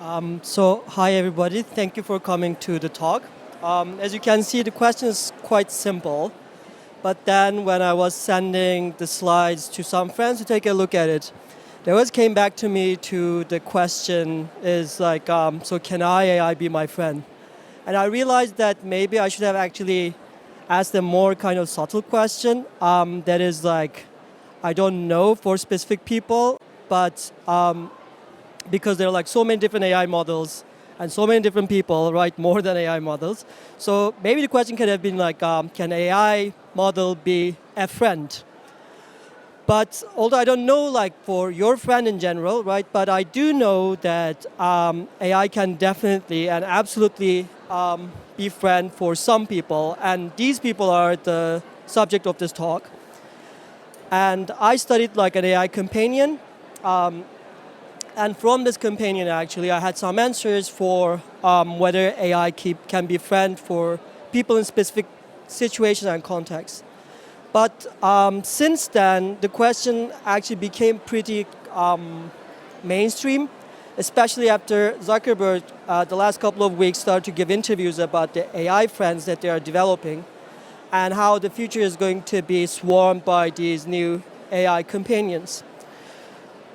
Hi everybody, thank you for coming to the talk. As you can see, the question is quite simple, but then when I was sending the slides to some friends to take a look at it, they always came back to me to the question is like, so can AI be my friend? And I realized that maybe I should have actually asked a more kind of subtle question that is like, I don't know for specific people, but because there are like so many different AI models and so many different people, right? More than AI models. So maybe the question could have been like, can AI model be a friend? But although I don't know like for your friend in general, right? But I do know that AI can definitely and absolutely be friend for some people. And these people are the subject of this talk. And I studied like an AI companion. And from this companion, actually, I had some answers for whether AI can be friend for people in specific situations and contexts. But since then, the question actually became pretty mainstream, especially after Zuckerberg, the last couple of weeks, started to give interviews about the AI friends that they are developing and how the future is going to be swarmed by these new AI companions.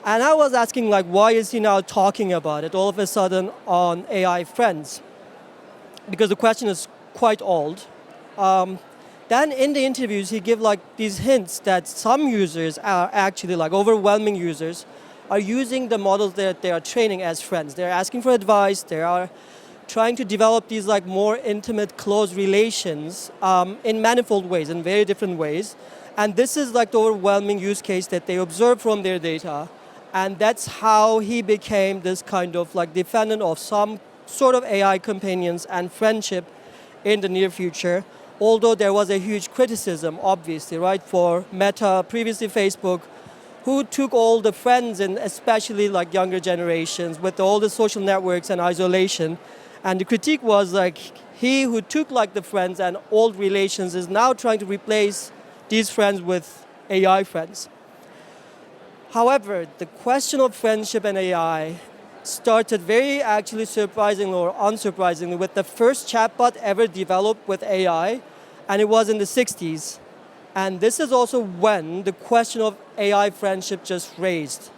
And I was asking, like, why is he now talking about it all of a sudden on AI friends? Because the question is quite old. Then in the interviews, he gave like these hints that some users are actually like overwhelming users are using the models that they are training as friends. They're asking for advice. They are trying to develop these like more intimate, close relations in manifold ways, in very different ways. And this is like the overwhelming use case that they observe from their data. And that's how he became this kind of like defendant of some sort of AI companions and friendship in the near future. Although there was a huge criticism, obviously, right, for Meta, previously Facebook, who took all the friends and especially like younger generations with all the social networks and isolation. And the critique was like he who took like the friends and old relations is now trying to replace these friends with AI friends. However, the question of friendship and AI started very actually surprisingly or unsurprisingly with the first chatbot ever developed with AI, and it was in the 60s. And this is also when the question of AI friendship just raised.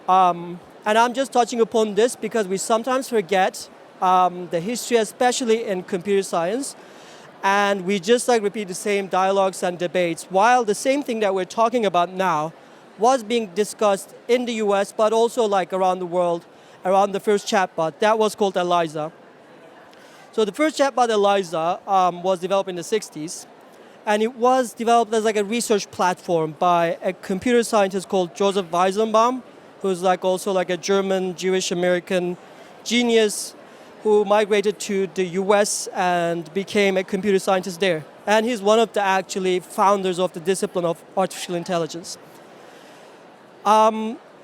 And I'm just touching upon this because we sometimes forget the history, especially in computer science, and we just like repeat the same dialogues and debates, while the same thing that we're talking about now was being discussed in the US, but also like around the world, around the first chatbot. That was called Eliza. So the first chatbot, Eliza, was developed in the 60s. And it was developed as like a research platform by a computer scientist called Joseph Weizenbaum, who's like also like a German, Jewish American genius who migrated to the US and became a computer scientist there. And he's one of the actually founders of the discipline of artificial intelligence.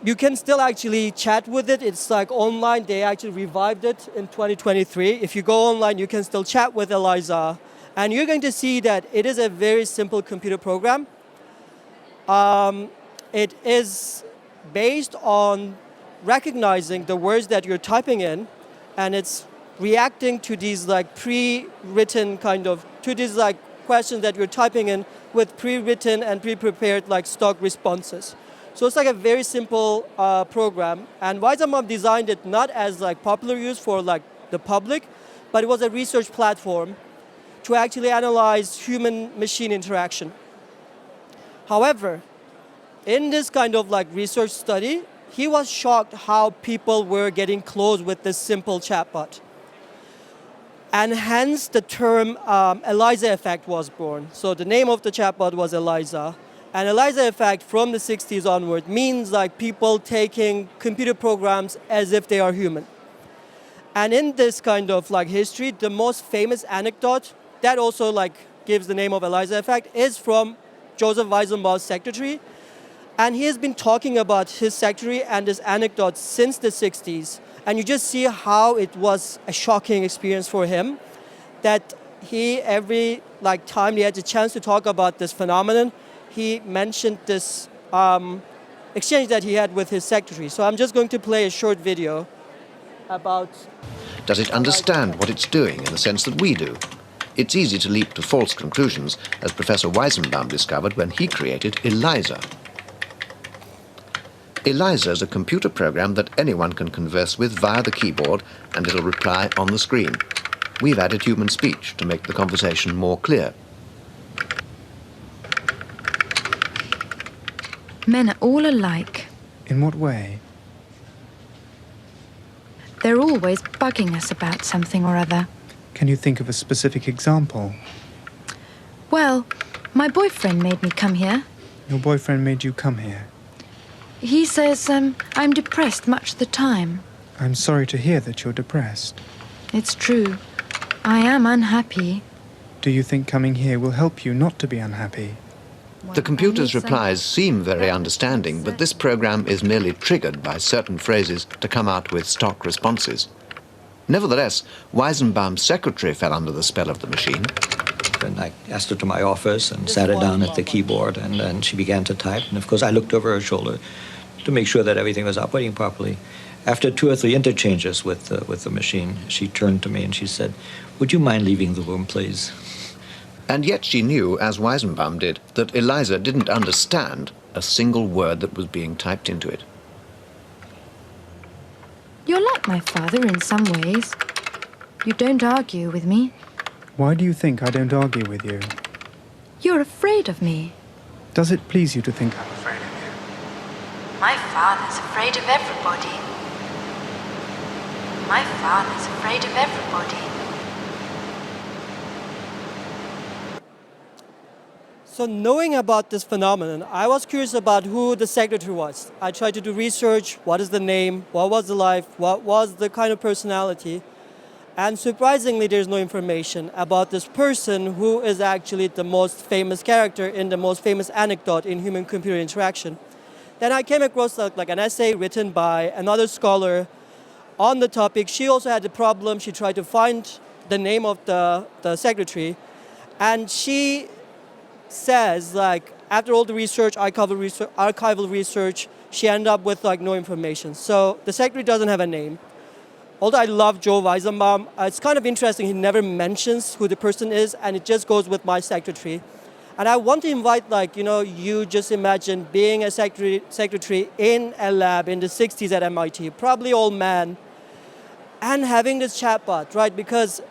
You can still actually chat with it. It's like online. They actually revived it in 2023. If you go online, you can still chat with Eliza. And you're going to see that it is a very simple computer program. It is based on recognizing the words that you're typing in, and it's reacting to these like pre-written to these like questions that you're typing in with pre-written and pre-prepared like stock responses. So it's like a very simple program. And Weizenbaum designed it not as like popular use for like the public, but it was a research platform to actually analyze human-machine interaction. However, in this kind of like research study, he was shocked how people were getting close with this simple chatbot. And hence the term Eliza effect was born. So the name of the chatbot was Eliza. And Eliza effect from the 60s onward means like people taking computer programs as if they are human. And in this kind of like history, the most famous anecdote that also like gives the name of Eliza effect is from Joseph Weizenbaum's secretary. And he has been talking about his secretary and his anecdote since the 60s. And you just see how it was a shocking experience for him that he, every like time he had the chance to talk about this phenomenon, he mentioned this exchange that he had with his secretary. So I'm just going to play a short video. about... Does it understand what it's doing in the sense that we do? It's easy to leap to false conclusions, as Professor Weizenbaum discovered when he created ELIZA. ELIZA is a computer program that anyone can converse with via the keyboard, and it'll reply on the screen. We've added human speech to make the conversation more clear. Men are all alike. In what way? They're always bugging us about something or other. Can you think of a specific example? Well, my boyfriend made me come here. Your boyfriend made you come here. He says I'm depressed much of the time. I'm sorry to hear that you're depressed. It's true. I am unhappy. Do you think coming here will help you not to be unhappy? The computer's replies seem very understanding, but this program is merely triggered by certain phrases to come out with stock responses. Nevertheless, Weizenbaum's secretary fell under the spell of the machine. And I asked her to my office and sat her down at the keyboard, and then she began to type. And of course, I looked over her shoulder to make sure that everything was operating properly. After 2 or 3 interchanges with the machine, she turned to me and she said, "Would you mind leaving the room, please?" And yet she knew, as Weizenbaum did, that ELIZA didn't understand a single word that was being typed into it. You're like my father in some ways. You don't argue with me. Why do you think I don't argue with you? You're afraid of me. Does it please you to think I'm afraid of you? My father's afraid of everybody. My father's afraid of everybody. So knowing about this phenomenon, I was curious about who the secretary was. I tried to do research. What is the name? What was the life? What was the kind of personality? And surprisingly, there's no information about this person who is actually the most famous character in the most famous anecdote in human-computer interaction. Then I came across like an essay written by another scholar on the topic. She also had a problem. She tried to find the name of the secretary. And she says, like, after all the research, archival research, she ended up with like no information. So the secretary doesn't have a name. Although I love Joe Weizenbaum, it's kind of interesting. He never mentions who the person is, and it just goes with my secretary. And I want to invite, like, you just imagine being a secretary in a lab in the 60s at MIT, probably all men, and having this chatbot, right? Because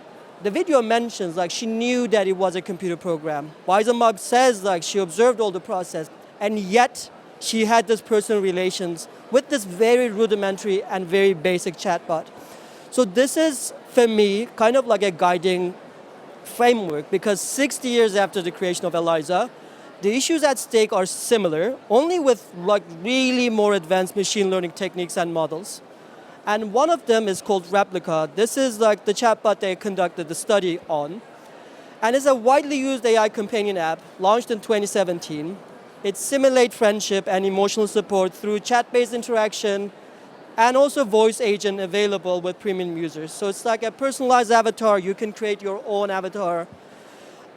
the video mentions, like, she knew that it was a computer program. Weizenbaum says, like, she observed all the process, and yet she had this personal relations with this very rudimentary and very basic chatbot. So this is, for me, kind of like a guiding framework, because 60 years after the creation of ELIZA, the issues at stake are similar, only with like really more advanced machine learning techniques and models. And one of them is called Replica. This is like the chatbot they conducted the study on. And it's a widely used AI companion app launched in 2017. It simulates friendship and emotional support through chat-based interaction and also voice agent available with premium users. So it's like a personalized avatar. You can create your own avatar,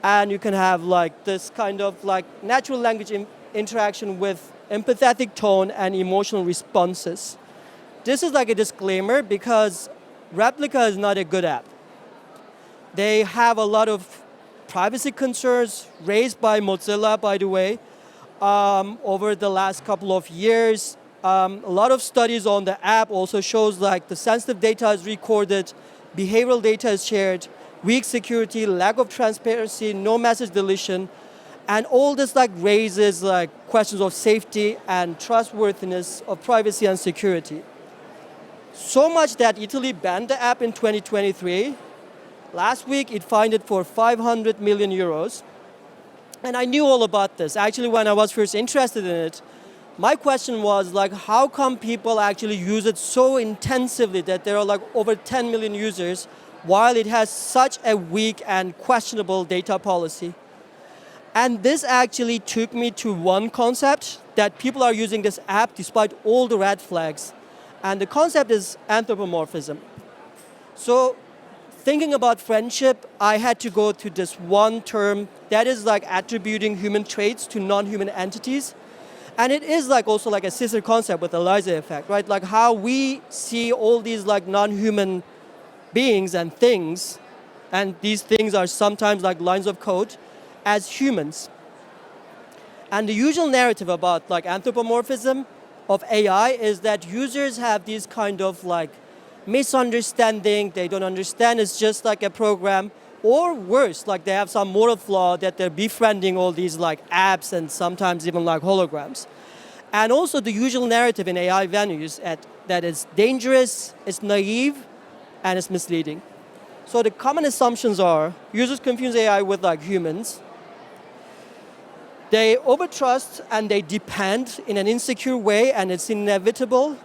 and you can have like this kind of like natural language interaction with empathetic tone and emotional responses. This is like a disclaimer because Replica is not a good app. They have a lot of privacy concerns raised by Mozilla, by the way, over the last couple of years. A lot of studies on the app also shows like the sensitive data is recorded, behavioral data is shared, weak security, lack of transparency, no message deletion, and all this like raises like questions of safety and trustworthiness of privacy and security. So much that Italy banned the app in 2023. Last week it fined it for 500 million euros. And I knew all about this. Actually, when I was first interested in it, my question was like, how come people actually use it so intensively that there are like over 10 million users while it has such a weak and questionable data policy? And this actually took me to one concept, that people are using this app despite all the red flags. And the concept is anthropomorphism. So thinking about friendship, I had to go to this one term that is like attributing human traits to non-human entities. And it is like also like a sister concept with the Eliza effect, right? Like how we see all these like non-human beings and things, and these things are sometimes like lines of code, as humans. And the usual narrative about like anthropomorphism of AI is that users have these kind of like misunderstanding, they don't understand it's just like a program, or worse, like they have some moral flaw that they're befriending all these like apps and sometimes even like holograms. And also the usual narrative in AI venues that it's dangerous, it's naive, and it's misleading. So the common assumptions are users confuse AI with like humans. They overtrust and they depend in an insecure way, and it's inevitable.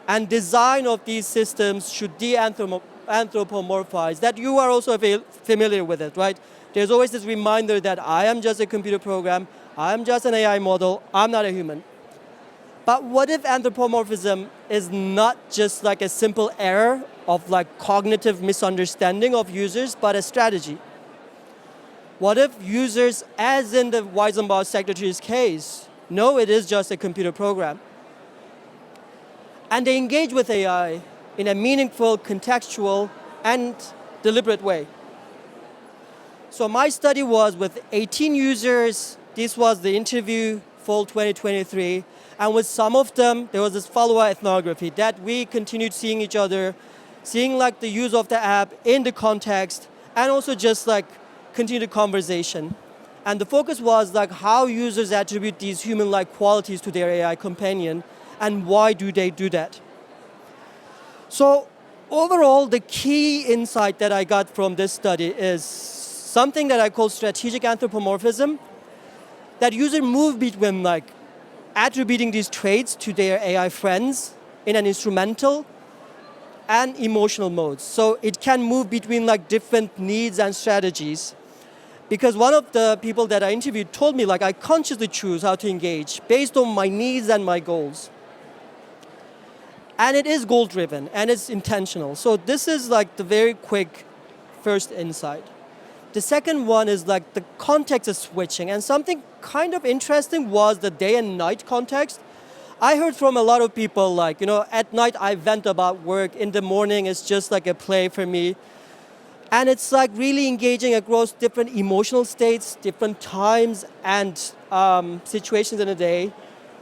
And design of these systems should de-anthropomorphize, that you are also familiar with it, right? There's always this reminder that I am just a computer program, I am just an AI model, I'm not a human. But what if anthropomorphism is not just like a simple error of like cognitive misunderstanding of users, but a strategy? What if users, as in the Wissenschaft secretary's case, know it is just a computer program? And they engage with AI in a meaningful, contextual, and deliberate way. So my study was with 18 users. This was the interview, fall 2023. And with some of them, there was this follow-up ethnography that we continued seeing each other, seeing like the use of the app in the context, and also just like continued conversation. And the focus was like how users attribute these human-like qualities to their AI companion, and why do they do that? So overall, the key insight that I got from this study is something that I call strategic anthropomorphism, that users move between like attributing these traits to their AI friends in an instrumental and emotional modes. So it can move between like different needs and strategies. Because one of the people that I interviewed told me like I consciously choose how to engage based on my needs and my goals. And it is goal-driven and it's intentional. So this is like the very quick first insight. The second one is like the context is switching, and something kind of interesting was the day and night context. I heard from a lot of people like, at night I vent about work, in the morning it's just like a play for me. And it's like really engaging across different emotional states, different times and situations in a day,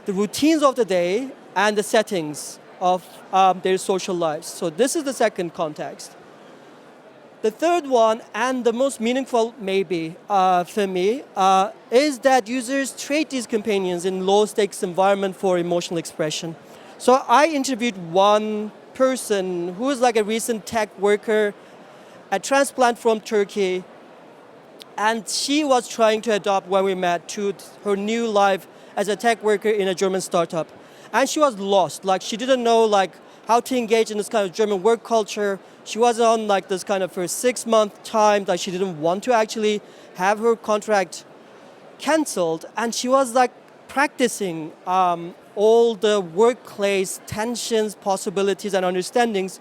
the routines of the day and the settings of their social lives. So this is the second context. The third one, and the most meaningful maybe for me, is that users trade these companions in low-stakes environment for emotional expression. So I interviewed one person who is like a recent tech worker, a transplant from Turkey, and she was trying to adapt when we met to her new life as a tech worker in a German startup. And she was lost, like she didn't know like how to engage in this kind of German work culture. She was on like this kind of for 6-month time that she didn't want to actually have her contract canceled. And she was like practicing all the workplace tensions, possibilities, and understandings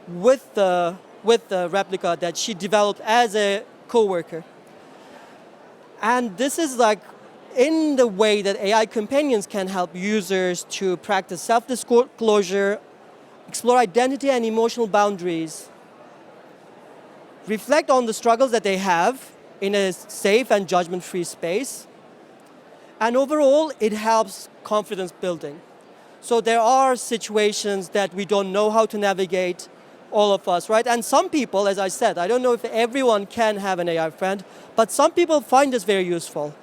with the replica that she developed as a co-worker. And this is like in the way that AI companions can help users to practice self-disclosure, explore identity and emotional boundaries, reflect on the struggles that they have in a safe and judgment-free space, and overall, it helps confidence building. So there are situations that we don't know how to navigate, all of us, right? And some people, as I said, I don't know if everyone can have an AI friend, but some people find this very useful.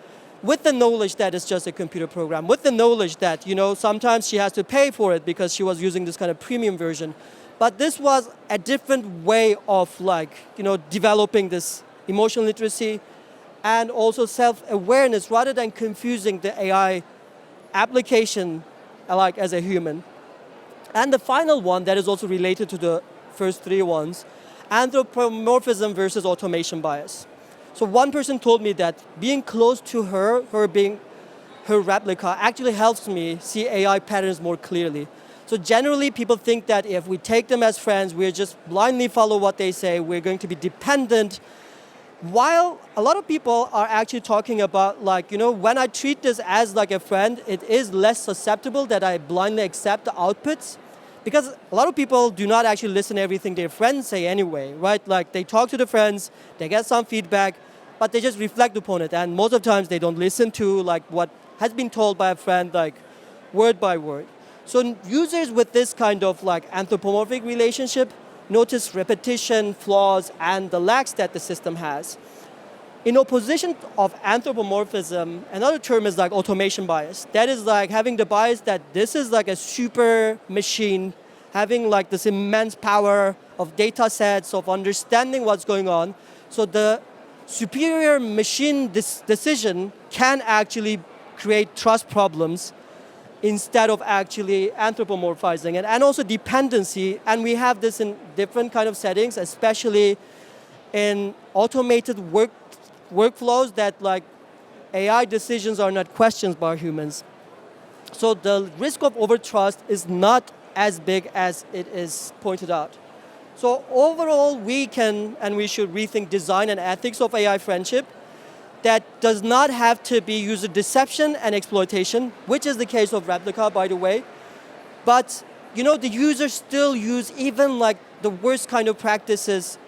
With the knowledge that it's just a computer program, with the knowledge that, sometimes she has to pay for it because she was using this kind of premium version. But this was a different way of developing this emotional literacy and also self-awareness rather than confusing the AI application like as a human. And the final one that is also related to the first three ones, anthropomorphism versus automation bias. So one person told me that being close to her being her replica, actually helps me see AI patterns more clearly. So generally, people think that if we take them as friends, we just blindly follow what they say, we're going to be dependent, while a lot of people are actually talking about like, when I treat this as like a friend, it is less susceptible that I blindly accept the outputs. Because a lot of people do not actually listen to everything their friends say anyway, right? Like they talk to the friends, they get some feedback, but they just reflect upon it. And most of the times they don't listen to like what has been told by a friend, like word by word. So users with this kind of like anthropomorphic relationship notice repetition, flaws, and the lacks that the system has. In opposition of anthropomorphism, another term is like automation bias. That is like having the bias that this is like a super machine, having like this immense power of data sets, of understanding what's going on. So the superior machine decision can actually create trust problems instead of actually anthropomorphizing it, and also dependency. And we have this in different kind of settings, especially in automated workflows that like AI decisions are not questions by humans. So the risk of overtrust is not as big as it is pointed out. So overall, we can and we should rethink design and ethics of AI friendship that does not have to be user deception and exploitation, which is the case of Replica, by the way. But the users still use even like the worst kind of practices,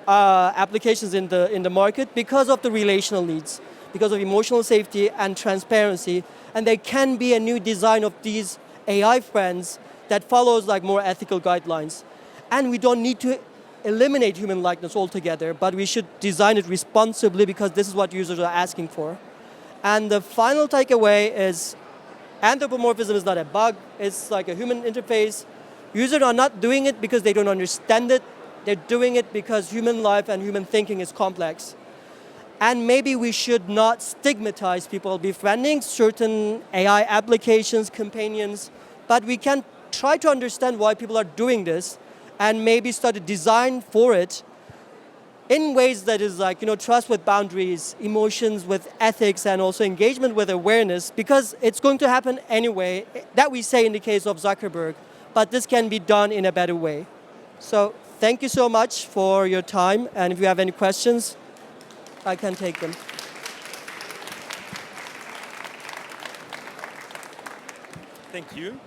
applications in the market because of the relational needs, because of emotional safety and transparency. And there can be a new design of these AI friends that follows like more ethical guidelines. And we don't need to eliminate human likeness altogether, but we should design it responsibly because this is what users are asking for. And the final takeaway is anthropomorphism is not a bug, it's like a human interface. Users are not doing it because they don't understand it, they're doing it because human life and human thinking is complex. And maybe we should not stigmatize people befriending certain AI applications, companions, but we can try to understand why people are doing this and maybe start to design for it in ways that is like, trust with boundaries, emotions with ethics, and also engagement with awareness, because it's going to happen anyway, that we say in the case of Zuckerberg, but this can be done in a better way. So thank you so much for your time, and if you have any questions, I can take them. Thank you.